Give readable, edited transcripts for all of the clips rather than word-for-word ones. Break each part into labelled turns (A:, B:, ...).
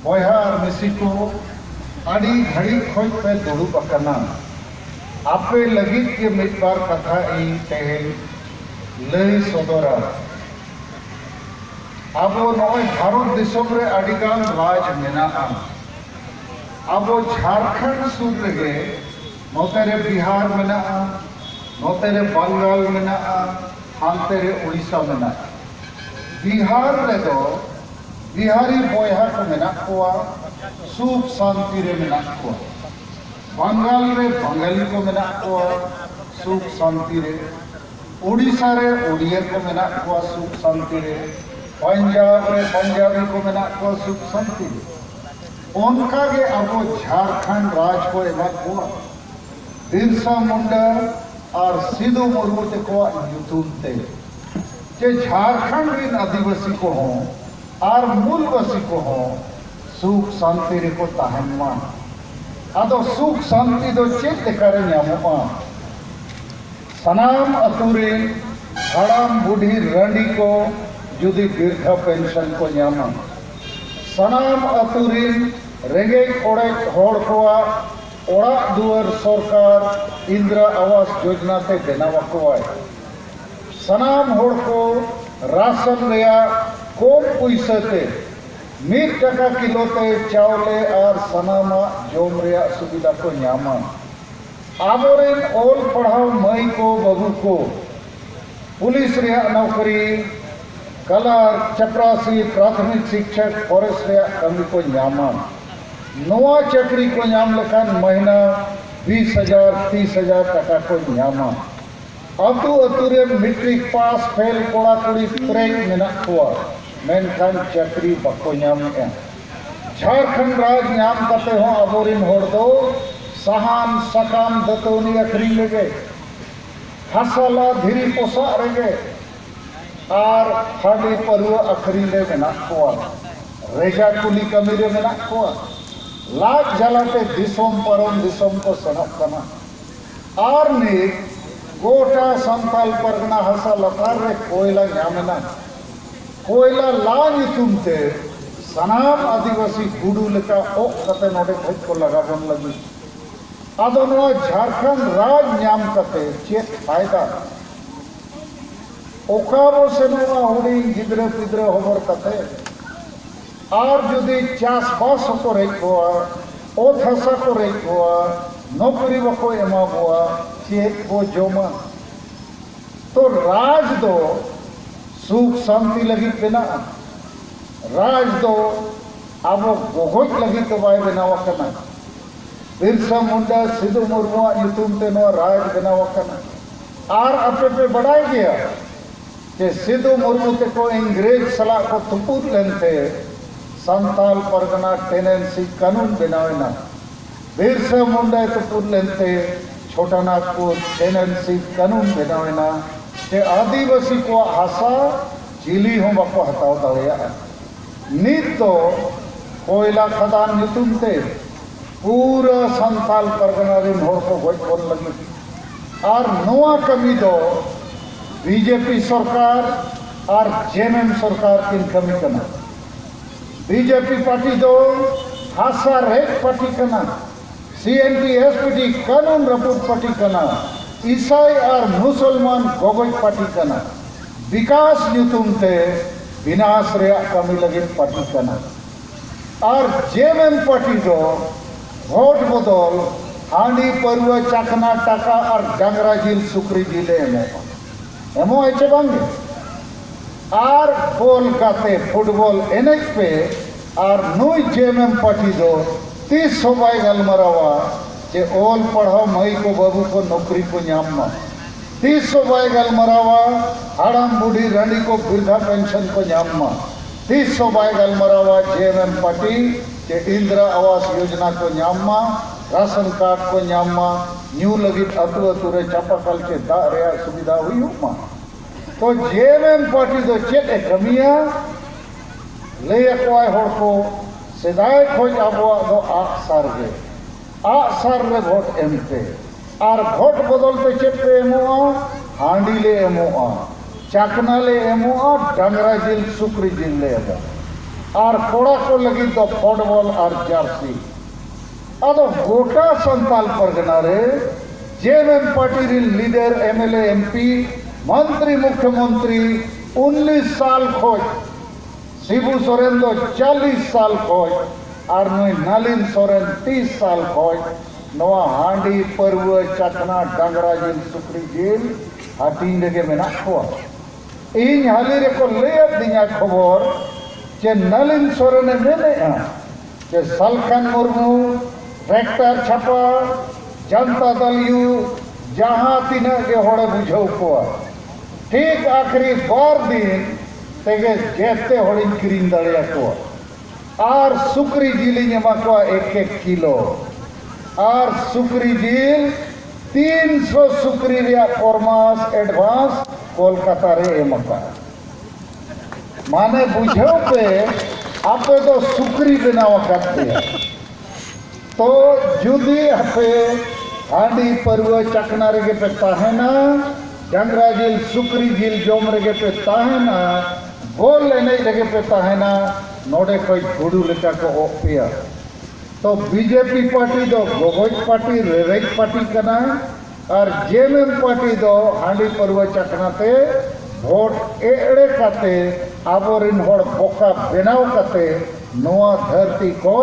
A: बॉयहा और मिसी को आड़ी घड़ी खोज पे दुड़ुब अकना आपे लगित के मिटबार कथा इन तेहेन लई सदरा अब नॉय भारत दिसम रे आड़ीगान राज मेनाआ अब झारखंड सुर रे नोते रे बिहार मेनाआ नोते रे बंगाल मेनाआ हांते रे उड़ीसा मेनाआ बिहार रे दो बिहारी बॉयहा को मेना कोआ सुख शांति रे मेना कोआ बंगाल रे बंगाली को मेना कोआ सुख शांति रे उड़ीसा रे उड़िया को मेना कोआ सुख शांति रे पंजाब रे पंजाबी को मेना कोआ सुख शांति रे उनका के अब झारखंड राज को एमा कोआ बिरसा मुंडा और सिधु मुर्मू ते कोआ युतुम ते जे झारखंड रिन आदिवासी को हो और मूलवासी को हो सुख शांति रे को ताहनमा आदो सुख शांति दो चेक देखारे ᱧᱟᱢᱚᱜᱼᱟ सनाम अतुरे हड़ाम बुढ़ी रंडी को जुदी वृद्धा पेंशन को ᱧᱟᱢᱟ सनाम अतुरे रेगे ओड़े होड़ कोआ ओड़ा दुआर सरकार इंदिरा आवास योजना ते बेनावाकोय सनाम होड़ को राशन रेया कोम पैसाते 1 टाका किलो ते चावले और सनामा जोम रेया सुविधा को ᱧामा आबोरेन ओल पढ़ाव मई को बाबू को पुलिस रेया नौकरी कलर चपरासी प्राथमिक शिक्षक फॉरेस्ट रेया कमी को ᱧामा नवा चाकरी को ᱧाम लेखान महीना 20,000 30,000 टाका को ᱧामा अतु अतुरे मैट्रिक पास फेल कोड़ा कुड़ी प्रेग मेना कोआ मेनखान चाकरी बको ᱧᱟᱢᱮᱜᱼᱟ झारखंड राज ᱧᱟᱢ कते हो अबोरिन होड़ दो सहान सकाम दतौनी अखरी लेगे हसला धीरी पोसा रेगे और हाडी परुआ अखरी ले मेना कोआ रेजा कुली कमी रे मेना कोआ लाख जलाते दिसोम परम दिसोम को सनक कना और ने गोटा संताल परगना हसा लतार रे कोयला ᱧᱟᱢᱮᱱᱟ कोयला ला ᱧᱩᱛᱩᱢ ते सनाम आदिवासी गुडू लेका ओक कते नोडे खोज को लगाबन लगी आदो नोआ झारखंड राज ᱧाम कते चेत फायदा ओकाबो से नोआ हुडी गिद्रे पिद्रे होबर कते और जुदी चास बास को रेखोआ ओत हसा को रेखोआ नौकरी बको एमा बोआ चेत वो जोमा तो राज दो सुख शांति लगी बेना राज दो अब गोगोज लगी तो बाय बनावा करना बिरसा मुंडा सिधु मुर्मू युतुम ते नो राज बनावा करना और अपने पे बढ़ाई गया कि सिधु मुर्मू ते को अंग्रेज सलाह को तुपुर लेनते संताल परगना टेनेंसी कानून बनावेना बिरसा मुंडा तुपुर लेनते छोटा नागपुर टेनेंसी कानून बनावेना के आदिवासी को आशा चिली हो बाको हटाव दाड़िया नित तो कोयला खदान ᱧᱩᱛᱩᱢ ते पूरा संताल परगना रिन होड़ को गोज बोल लगी और नवा कमी दो बीजेपी सरकार और जेएमएम सरकार किन कमी कना बीजेपी पार्टी दो हासा रेट पार्टी कना सीएनटी एसपीटी कानून रपूट पार्टी कना ईसाई और मुसलमान गोगोज पार्टी कना विकास ᱧᱩᱛᱩᱢ ते विनाश रेया कमी लगे पार्टी कना और जेएमएम पार्टी दो वोट बदल हांडी परुआ चाकना टाका और डांगरा जिल सुक्री जिले एमो एचे बांगे और बॉल गाते फुटबॉल एनएच पे और नुई जेएमएम पार्टी दो 30 बाय गलमरावा जे ओल पढ़ाओ मई को बाबू को नौकरी को ᱧाममा 30 बाय गलमरावा हड़ाम बूढ़ी रंडी को वृद्धा पेंशन को ᱧाममा 30 बाय गलमरावा जेएमएम पार्टी के इंदिरा आवास योजना को ᱧाममा राशन कार्ड को ᱧाममा न्यू लगी अतु अतु रे चापाकल के दा रेया सुविधा हुईमा तो जेएमएम पार्टी दो चेत ए कमिया ले अकवाय होड़ को सेदाय खोज आबवा दो आसार रे भोट एमते और भोट बदलते चेत पे एमोआ हांडी ले एमोआ चाकना ले एमोआ डांगरा जिल सुक्री जिल ले एमो और कोड़ा को लगी तो फुटबॉल और जर्सी अदो गोटा संताल परगना रे जेएमएम पार्टी रे लीडर एमएलए एमपी मंत्री मुख्यमंत्री 19 साल खोज शिबू सोरेन दो 40 साल खोज और नुई नलिन सोरेन 30 साल खोज नवा हांडी परव चकना डांगरा जिल सुक्री जिल हाटीन लगे मेना को इन हाली रे को लेब दिया खबर जे नलिन सोरेन मेने जे सलखान मुर्मू ट्रैक्टर छापा जनता दल यू जहाँ तीना के होड़े बुझाऊ को ठीक आखिरी बार दिन तेगे जेते होड़ी किरीन दड़िया को और सुक्री जिल एमा को 1-1 किलो और सुक्री जिल 300 सुक्री रिया फॉर्मास एडवांस कोलकाता रे एमका माने बुझाऊ पे आपे तो सुक्री बनावा करते तो जुदी आपे हांडी परव चकना रे पे ताहेना डांगरा जिल सुक्री जिल जोम रे पे ताहेना गोल लेने लगे पे ताहेना नोडे कोई गुडू लेका को ओपिया तो बीजेपी पार्टी दो गोगोज पार्टी रेरेज पार्टी कना और जेएमएम पार्टी दो हांडी परव चकना ते वोट एड़े काते आबोरिन होड़ बोका बेनाव काते नोआ धरती को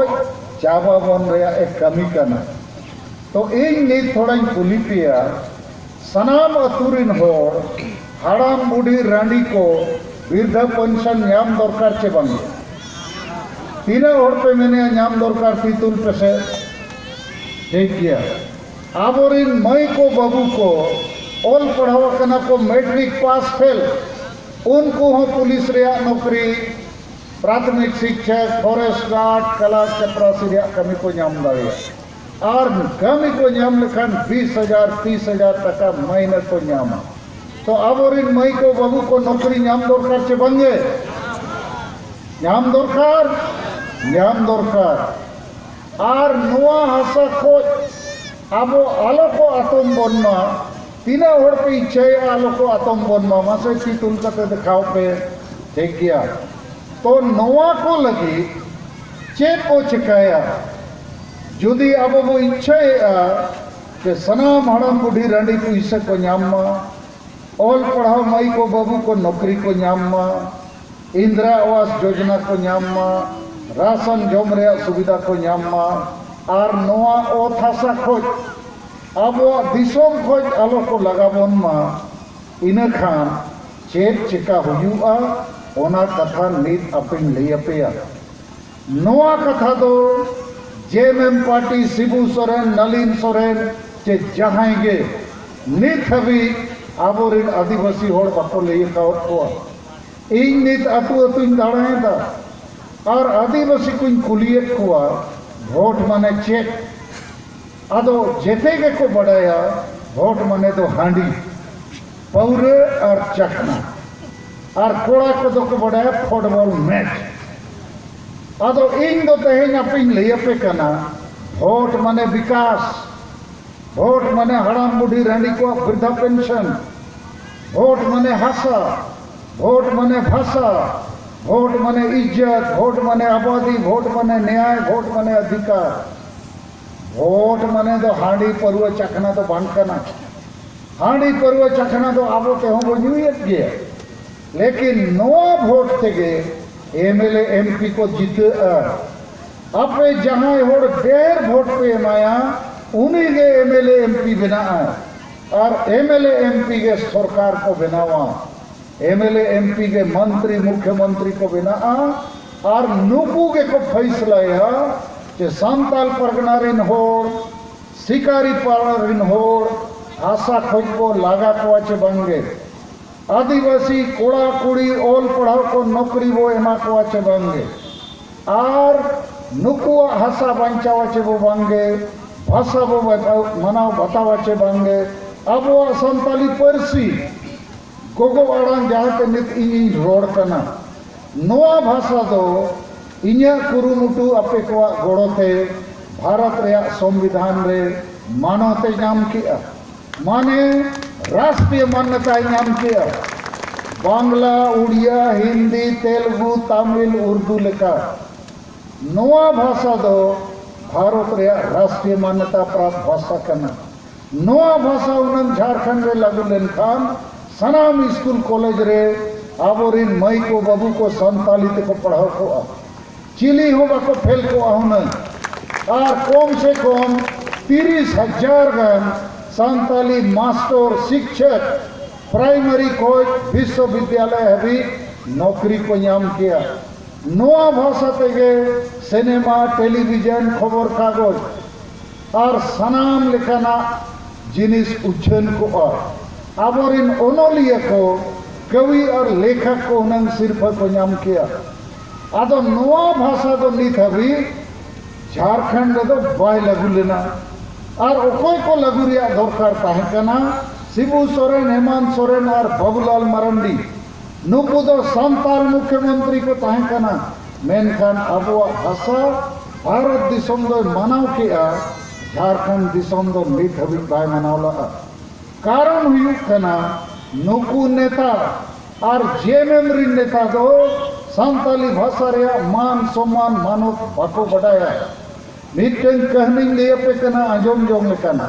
A: चाबा बन रहा एक कमी करना तो इन नीत थोड़ा कुली पिया सनाम अतुरिन होड़ हाड़ाम बुढ़ी रानी को वृद्धा पेंशन नाम दरकार चे बंगे तीना होड़ पे मैंने नाम दरकार थी तुल पे से ठीक किया आबोरिन मई को बाबू को ऑल पढ़ावा कना को मैट्रिक पास फेल उनको हो पुलिस रिया नौकरी प्राथमिक शिक्षक फॉरेस्ट गार्ड कला चपरासी रिया कमी को नाम दाड़िया और कमी को नाम लेखान 20,000 30,000 टका महीने को नाम तो अब और इन मई को बाबू को नौकरी नाम दरकार चे बंगे नाम दरकार और नुआ हसा को अब आलो को आतम बनना तीना होड़ पे इच्छा आलो को आतम बनना मासे की तुल करते दिखाओ पे ठीक किया तो नवा को लगी चेप को चिकाया जुदी अब वो इच्छा के सनाम हड़म बुढ़ी रानी को इसे को नामा ऑल पढ़ाओ मई को बाबू को नौकरी को नामा इंदिरा आवास योजना को नामा राशन जम रे सुविधा को नामा और नवा ओ थासा खोज अब दिसोम खोज आलो को लगाबन मा इना खान चेप चिका हुआ ओना कथा नीत अपिन लैया नोआ कथा दो जेएमएम पार्टी शिबू सोरेन नलिन सोरेन जे जहां गे नीत हबी आबोरिन आदिवासी होड़ बाको लैया को इन नीत अतु अतुन दाड़ाए दा और आदिवासी कुछ कुलियत को वोट माने चेक अदो जेते के को बढ़ाया वोट माने तो हांडी पौरे और चखना और कोड़ा को दो को बढ़ाया फुटबॉल मैच अदो इन दो तेहें अपिन लैया पे कना वोट माने विकास वोट माने हड़ाम बुढ़ी रानी को वृद्धा पेंशन वोट माने हासा वोट माने भाषा वोट माने इज्जत वोट माने आबादी वोट माने न्याय वोट माने अधिकार वोट माने तो हांडी परव चखना तो बांकना हांडी परव चखना तो आबो ते हम न्यूयत गया लेकिन नवा वोट थे एमएलए एमपी को जीते अपने जहां होड़ 1.5 वोट पे माया उन्हीं के एमएलए एमपी बना और एमएलए एमपी के सरकार को बनावा एमएलए एमपी के मंत्री मुख्यमंत्री को बना और नुकू के को फैसला है कि संताल परगना रिन होड़ शिकारी पाड़ा रिन होड़ आशा खोज को लागा को आचे बंगे आदिवासी कोड़ा कुड़ी ओल पढ़ाओ को नौकरी वो एमा को आचे बंगे और नुकु हासा बंचावाचे वो बंगे भाषा वो मनाव बतावाचे बंगे अब वो संताली परसी गोगो आड़ान जहाँ ते नित इन रोड कना नोआ भाषा दो इन्या कुरुमुटु अपे को गोड़ोते भारत रे संविधान रे मानवते नाम किया माने राष्ट्रीय मान्यता नाम किया बांग्ला उड़िया हिंदी तेलुगु तमिल उर्दू लेका नोआ भाषा दो भारत रे राष्ट्रीय मान्यता प्राप्त भाषा कना नोआ भाषा उन्हें झारखंड रे लागू लेनखान सनाम स्कूल कॉलेज रे आबोरिन मई को बाबू को संताली ते को पढ़ाओ को चिली हो बाको फेल को आहुना और कम से कम 30,000 गन संताली मास्टर शिक्षक प्राइमरी कोच विश्वविद्यालय अभी नौकरी को नाम किया नोआ भाषा तेगे सिनेमा टेलीविजन खबर कागज और सनाम लेखाना जिनिस उच्छन को और आबोरिन ओनोलिया को कवि और लेखक को उन्हें सिर्फ को नाम किया आदो नोआ भाषा तो नित अभी झारखंड तो बाय लगू लेना और ओकोय को लगू रिया दरकार ताहे कना शिबू सोरेन हेमंत सोरेन और बाबूलाल मरंडी नुकु दो संताल मुख्यमंत्री को ताहे कना मेनखान अबुआ भाषा भारत दिसम दो मनाव किया झारखंड दिसम दो नित अभी बाय मनावला कारण हुई कना नुकु नेता और जेएमएम नेता दो संताली भाषा रे मान सम्मान मानव बाको बढ़ाया मिटन कहनी लिए पे कना आजम जोंग लेकाना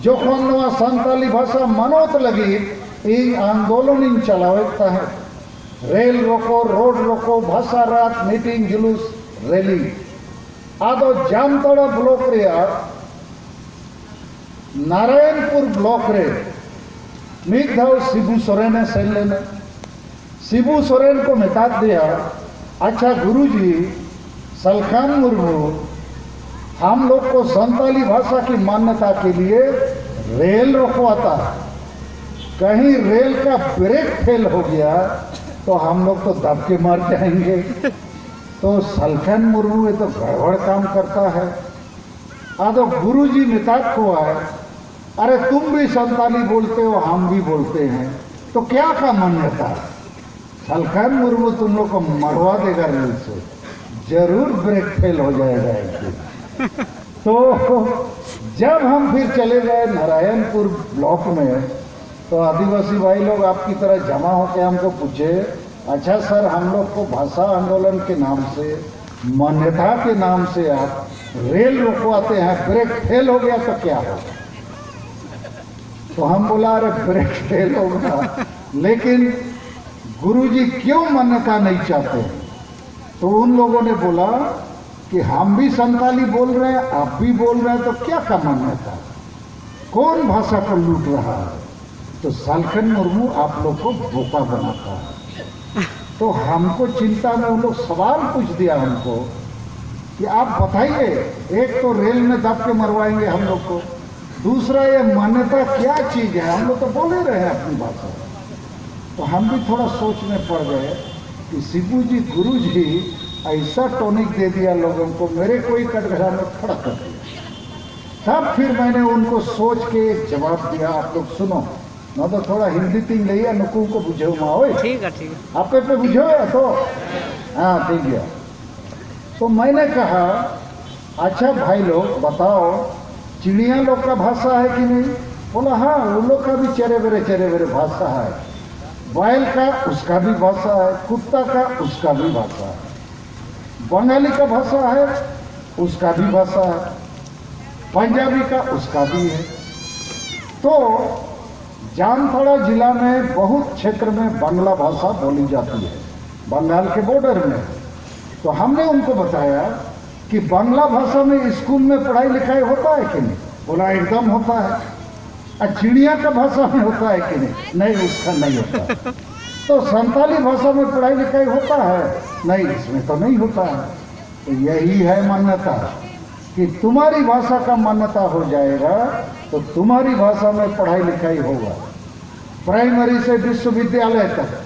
A: जोखन नवा संताली भाषा मानवत लगी इन आंदोलन इन चलावता है रेल रोको रोड रोको भाषा रात मीटिंग जुलूस रैली आदो जामतड़ा ब्लॉक रे नारायणपुर ब्लॉक रे मिद धाव शिबू सोरेन सेन लेने शिबू सोरेन को मिता दिया अच्छा गुरुजी सलखान मुर्मू हम लोग को संताली भाषा की मान्यता के लिए रेल रोकवाता कहीं रेल का ब्रेक फेल हो गया तो हम लोग तो दब के मार जाएंगे तो सलखान मुर्मू ये तो गड़बड़ काम करता है आदो गुरुजी मिताब को आए अरे तुम भी संताली बोलते हो हम भी बोलते हैं तो क्या का मान्यता सलखान मुर्मू तुम लोग को मरवा देगा रेल से जरूर ब्रेक फेल हो जाएगा तो जब हम फिर चले गए नारायणपुर ब्लॉक में तो आदिवासी भाई लोग आपकी तरह जमा होकर हमको पूछे अच्छा सर हम लोग को भाषा आंदोलन के नाम से मान्यता के नाम से आप रेल रोकवाते हैं ब्रेक फेल हो गया तो क्या होगा तो हम बोला अरे ब्रेक फेल होगा लेकिन गुरुजी क्यों मान्यता नहीं चाहते तो उन लोगों ने बोला कि हम भी संताली बोल रहे हैं आप भी बोल रहे हैं तो क्या का मान्यता कौन भाषा को लूट रहा है तो सलखान मुर्मू आप लोग को बोका बनाता है तो हमको चिंता में उन लोग सवाल पूछ दिया हमको कि आप बताइए एक तो रेल में दब के मरवाएंगे हम लोग को दूसरा ये मान्यता क्या चीज है हम लोग तो बोल ही रहे हैं अपनी भाषा तो हम भी थोड़ा सोच में पड़ गए कि शिबू जी गुरु जी ऐसा टॉनिक दे दिया लोगों को मेरे कोई कटघरा में खड़ा कर दिया तब फिर मैंने उनको सोच के एक जवाब दिया आप लोग सुनो ना तो थोड़ा हिंदी तीन लिया नुकू को बुझो माओ
B: ठीक है
A: आप पे बुझो तो हाँ ठीक है तो मैंने कहा अच्छा भाई लोग बताओ चिड़िया लोग का भाषा है कि नहीं बोला हाँ उन लोग का भी चेरे बेरे भाषा है बैल का उसका भी भाषा है कुत्ता का उसका भी भाषा है बंगाली का भाषा है उसका भी भाषा है पंजाबी का उसका भी है तो जामताड़ा जिला में बहुत क्षेत्र में बांग्ला भाषा बोली जाती है बंगाल के बॉर्डर में तो हमने उनको बताया कि बांग्ला भाषा में स्कूल में पढ़ाई लिखाई होता है कि नहीं बोला एकदम होता है चिड़िया का भाषा में होता है कि नहीं उसका नहीं होता तो संताली भाषा में पढ़ाई लिखाई होता है नहीं इसमें तो नहीं होता है तो यही है मान्यता कि तुम्हारी भाषा का मान्यता हो जाएगा तो तुम्हारी भाषा में पढ़ाई लिखाई होगा प्राइमरी से विश्वविद्यालय तक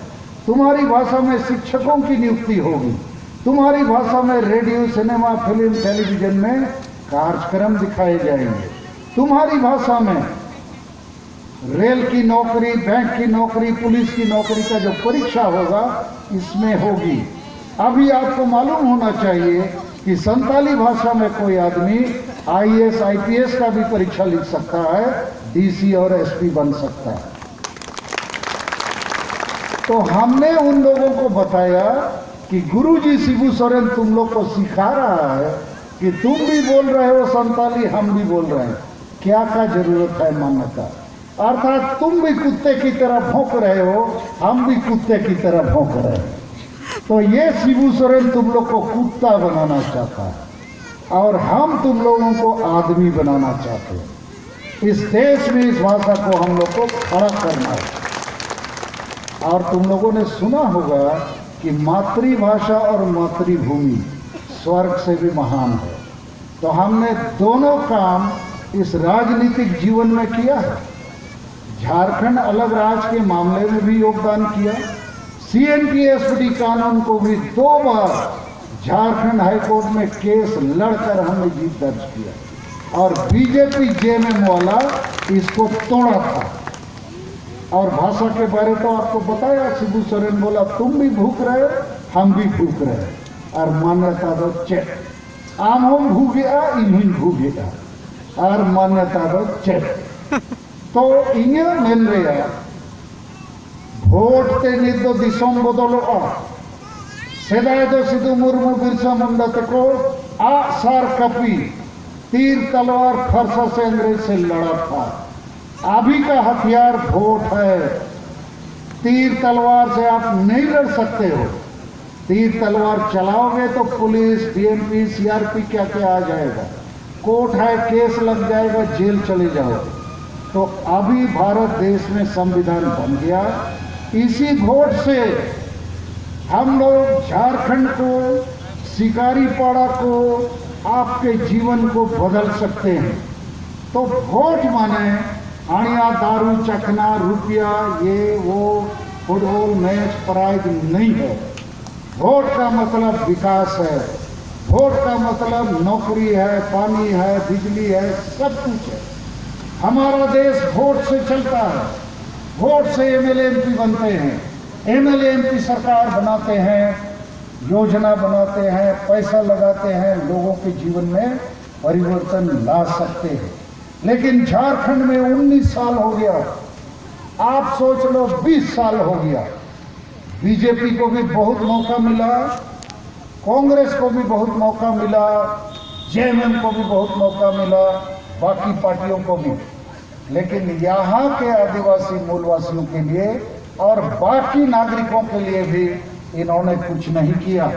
A: तुम्हारी भाषा में शिक्षकों की नियुक्ति होगी तुम्हारी भाषा में रेडियो सिनेमा फिल्म टेलीविजन में कार्यक्रम दिखाए जाएंगे तुम्हारी भाषा में रेल की नौकरी बैंक की नौकरी पुलिस की नौकरी का जो परीक्षा होगा इसमें होगी अभी आपको मालूम होना चाहिए कि संताली भाषा में कोई आदमी आईएएस आईपीएस का भी परीक्षा लिख सकता है डीसी और एसपी बन सकता है तो हमने उन लोगों को बताया कि गुरुजी शिबू सोरेन तुम लोग को सिखा रहा है कि तुम भी बोल रहे हो संताली, हम भी बोल रहे हैं, क्या क्या जरूरत है मानने का। अर्थात तुम भी कुत्ते की तरह भौंक रहे हो, हम भी कुत्ते की तरह भौंक रहे हैं। तो ये शिबू सोरेन तुम लोग को कुत्ता बनाना चाहता है और हम तुम लोगों को आदमी बनाना चाहते हैं। इस देश में इस भाषा को हम लोग को खड़ा करना है। और तुम लोगों ने सुना होगा कि मातृभाषा और मातृभूमि स्वर्ग से भी महान है। तो हमने दोनों काम इस राजनीतिक जीवन में किया है। झारखंड अलग राज्य के मामले में भी योगदान किया। CNTSD कानून को भी 2 बार झारखंड हाईकोर्ट में केस लड़कर हमने जीत दर्ज किया और बीजेपी JMM वाला इसको तोड़ा था। और भाषा के बारे तो आपको बताया, शिबू सोरेन बोला तुम भी भूख रहे, हम भी भूख रहे, और मान्यता दो चेक आम हम भूगेगा इन भूगेगा और मान्यता दो चेक। तो इन्हें मिल रहा भोट ते निदो दिसोम बदलोगा सेदाय दो सिद्धू मुर्मू बिरसा मुंडा तको आसार कपी तीर तलवार फरसा से अंग्रेज से लड़ा था। अभी का हथियार वोट है। तीर तलवार से आप नहीं लड़ सकते हो। तीर तलवार चलाओगे तो पुलिस, DMP, CRP क्या क्या आ जाएगा, कोर्ट है, केस लग जाएगा, जेल चले जाओगे। तो अभी भारत देश में संविधान बन गया। इसी वोट से हम लोग झारखंड को, शिकारीपाड़ा को, आपके जीवन को बदल सकते हैं। तो वोट माने आनिया, दारू, चखना, रुपया, ये वो फुटबॉल मैच, प्राइज नहीं है। वोट का मतलब विकास है। वोट का मतलब नौकरी है, पानी है, बिजली है, सब कुछ है। हमारा देश वोट से चलता है। वोट से MLA MP बनते हैं, MLA MP सरकार बनाते हैं, योजना बनाते हैं, पैसा लगाते हैं, लोगों के जीवन में परिवर्तन ला सकते हैं। लेकिन झारखंड में 19 साल हो गया, आप सोच लो 20 साल हो गया। बीजेपी को भी बहुत मौका मिला, कांग्रेस को भी बहुत मौका मिला, JMM को भी बहुत मौका मिला, बाकी पार्टियों को भी। लेकिन यहाँ के आदिवासी मूलवासियों के लिए और बाकी नागरिकों के लिए भी इन्होंने कुछ नहीं किया।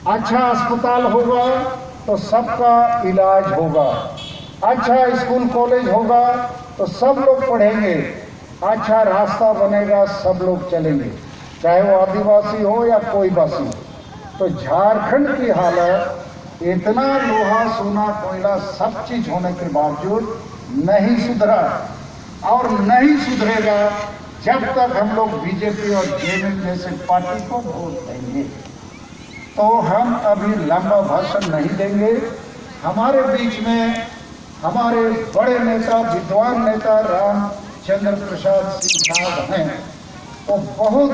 A: अच्छा अस्पताल होगा तो सबका इलाज होगा, अच्छा स्कूल कॉलेज होगा तो सब लोग पढ़ेंगे, अच्छा रास्ता बनेगा, सब लोग चलेंगे, चाहे वो आदिवासी हो या कोई वासी हो। तो झारखंड की हालत इतना लोहा, सोना, कोयला सब चीज होने के बावजूद नहीं सुधरा और नहीं सुधरेगा जब तक हम लोग बीजेपी और JMM जैसे पार्टी को वोट देंगे। तो हम अभी लंबा भाषण नहीं देंगे। हमारे बीच में हमारे बड़े नेता, विद्वान नेता रामचंद्र प्रसाद सिंह साहब हैं। तो बहुत